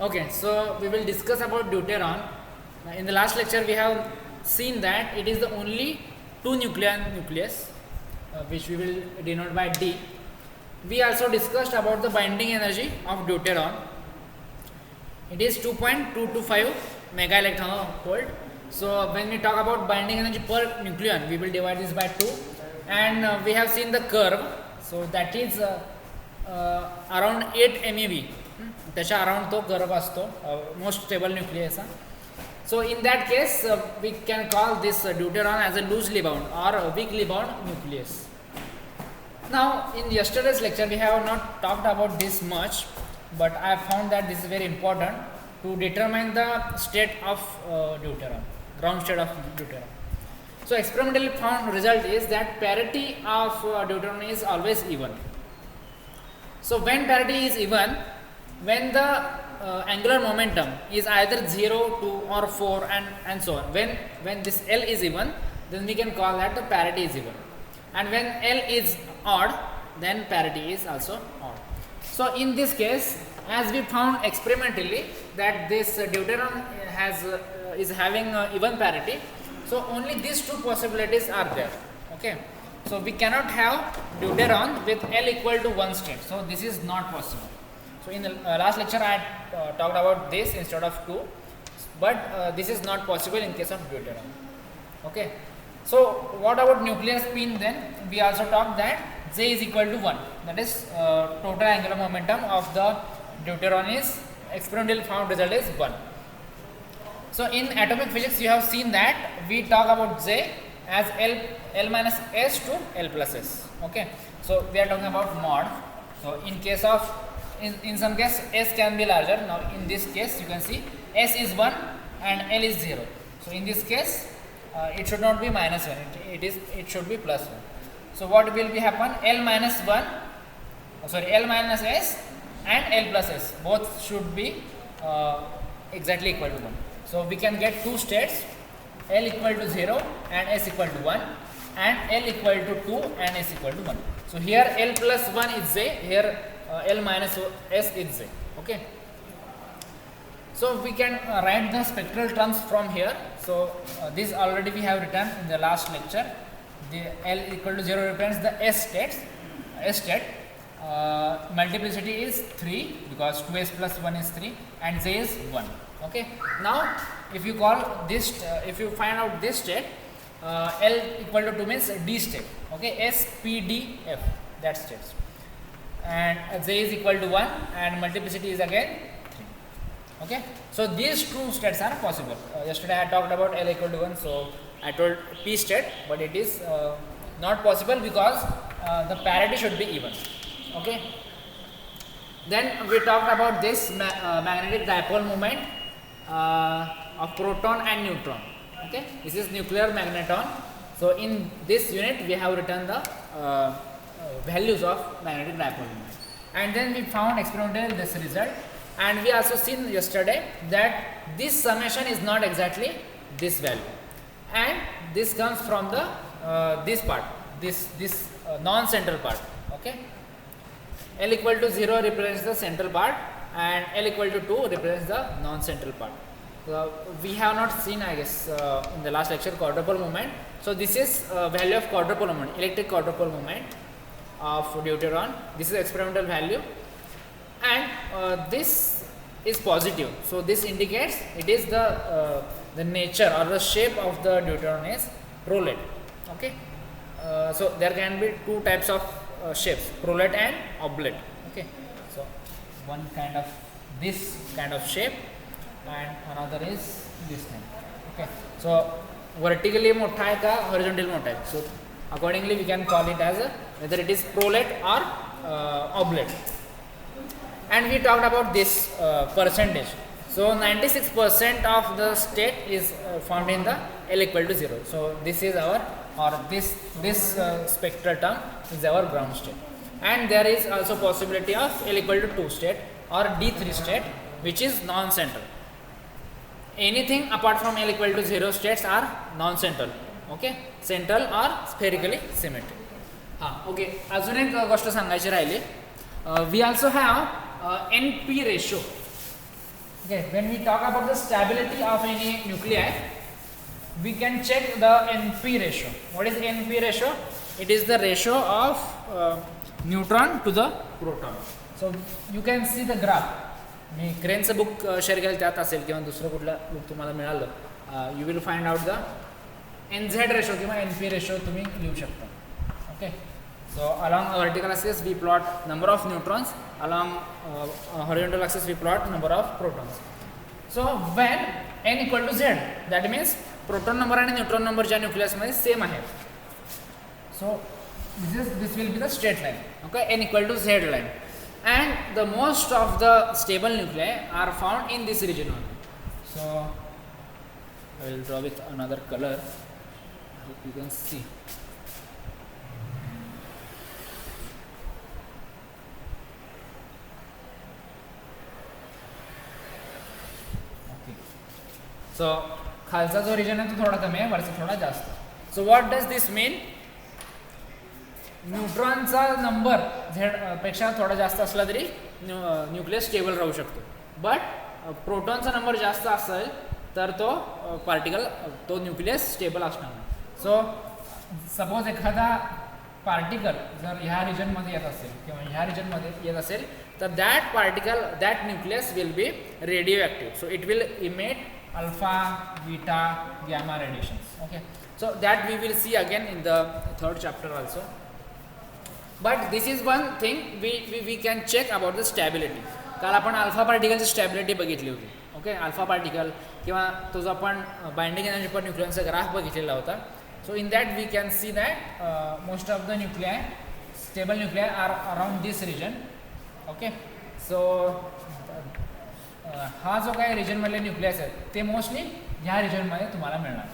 Okay, so we will discuss about deuteron. In the last lecture, we have seen that it is the only two nucleon nucleus, which we will denote by D. We also discussed about the binding energy of deuteron. It is 2.225 mega electron volt. So when we talk about binding energy per nucleon, we will divide this by 2, and we have seen the curve. So that is around 8 MeV. त्याच्या around तो curve असतो most stable न्यूक्लियसचा. So in that case we can call this deuteron as a loosely bound or a weakly bound nucleus. Now in yesterday's lecture we have not talked about this much, but I found that this is very important to determine the state of deuteron, ground state of deuteron. So experimentally found result is that parity of deuteron is always even. So when parity is even, when the angular momentum is either 0, 2 or 4 and so on, when this L is even, then we can call that the parity is even, and when L is odd, then parity is also odd. So in this case, as we found experimentally that this deuteron is having even parity, so only these two possibilities are there. Okay, so we cannot have deuteron with L equal to 1 state, so this is not possible. So in the last lecture I talked about this instead of 2, but this is not possible in case of deuteron. Okay, so what about nuclear spin then? We also talked that J is equal to 1, that is total angular momentum of the deuteron is experimentally found result is 1. So in atomic physics you have seen that we talk about J as L minus S to L plus S. Okay, so we are talking about mod. So in case of in some case S can be larger. Now in this case you can see S is 1 and L is 0. So in this case it should not be minus 1, it should be plus 1. So what will be happen? L minus S and L plus S both should be exactly equal to 1. So we can get two states, L equal to 0 and S equal to 1, and L equal to 2 and S equal to 1. So here L plus 1 is J, here L minus S is J. Okay, so we can write the spectral terms from here. So this already we have written in the last lecture. The L equal to 0 represents the S state. Multiplicity is 3 because 2S plus 1 is 3 and J is 1. Okay, now if you call this if you find out this state, L equal to 2 means D state. Okay, S P D F, that states, and J is equal to 1 and multiplicity is again 3. Okay, so these two states are possible. Yesterday I talked about L equal to 1, so I told P state, but it is not possible because the parity should be even. Okay, then we talked about this magnetic dipole moment of proton and neutron. Okay, this is nuclear magneton. So in this unit we have written the values of magnetic dipole moment, and then we found experimentally this result, and we also seen yesterday that this summation is not exactly this value, and this comes from the this part, this non-central part. Okay, L equal to 0 represents the central part and L equal to 2 represents the non-central part. We have not seen, I guess, in the last lecture quadrupole moment. So this is value of quadrupole moment, electric quadrupole moment of deuteron. This is experimental value, and this is positive. So this indicates it is the nature or the shape of the deuteron is roulette. Okay, so there can be two types of shapes, roulette and oblate. Okay, so one kind of this kind of shape and another is this thing. Okay, so vertically मोठा है का horizontally मोठा है. So accordingly we can call it as whether it is roulette or oblate. And we talked about this percentage. So 96% of the state is found in the L equal to 0. So this is our, or this spectral term is our ground state. And there is also possibility of L equal to 2 state or D3 state, which is non-central. Anything apart from L equal to 0 states are non-central. Okay, central or spherically symmetric. Okay, अजून एक गोष्ट सांगायची राहिली. We also have NP ratio. Okay, when we talk about the stability of any nuclei, we can check the NP ratio. What is NP ratio? It is the ratio of neutron to the proton. So you can see the graph. मी क्रेनचं book share केलं त्यात असेल किंवा दुसरं कुठलं book तुम्हाला मिळालं, you will find out the NZ ratio किंवा NP रेशो तुम्ही लिहू शकता. Okay, so along vertical axis we plot number of neutrons, along horizontal axis we plot number of protons. So when n equal to z, that means proton number आणि neutron number ज्या न्यूक्लियसमध्ये same आहे. सो this will be the straight line. Okay, n equal to z line. And the most of the stable nuclei are found in this region only. So I will draw with another color. Hope you can see. Okay. So खालचा जो region आहे तो थोडा कमी आहे, वरचा थोडा जास्त. So what does this mean? न्यूट्रॉनचा नंबर झेड पेक्षा थोडा जास्त असला तरी न्यूक्लियस स्टेबल राहू शकतो. बट प्रोटॉनचा नंबर जास्त असेल तर तो पार्टिकल, तो न्यूक्लियस स्टेबल असणार नाही. सो सपोज एखादा पार्टिकल जर ह्या रिजनमध्ये येत असेल किंवा ह्या रिजनमध्ये येत असेल तर that particle, that nucleus will be radio active. So it will emit alpha, beta, gamma radiations. Okay, so that we will see again in the third chapter also. But this is one thing we can check about the stability. काल आपण alpha पार्टिकलची stability बघितली होती. Okay, alpha particle किंवा तो जो आपण binding energy पर न्यूक्लियनचा graph बघितलेला होता. So in that we can see that most of the nuclei, stable nuclei are around this region. Okay, so हा जो काही रिजनमधले न्यूक्लियस आहेत ते मोस्टली ह्या रिजनमध्ये तुम्हाला मिळणार.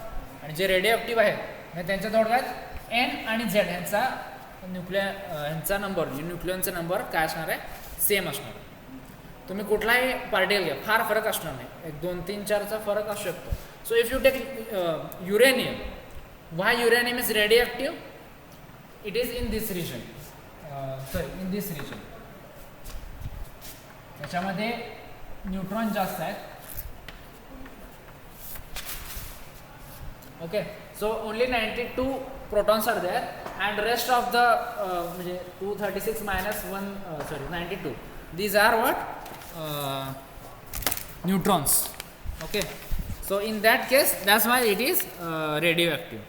आणि जे रेडिओ ॲक्टिव्ह आहेत म्हणजे त्यांच्या थोडक्यात एन आणि झेड ह्यांचा ह्यांचा नंबर, न्यूक्लियनचा नंबर काय असणार आहे? सेम असणार आहे. तुम्ही कुठलाही पार्टिकल घ्या, फार फरक असणार नाही, एक 2, 3, 4चा फरक असू शकतो. So if you take uranium, why uranium is radioactive? It is in this region, in this region. त्याच्यामध्ये न्यूट्रॉन जास्त आहेत. Okay, so only 92 protons are there and rest of the म्हणजे 236 minus 1 92 these are what neutrons. Okay, so in that case that's why it is radio active.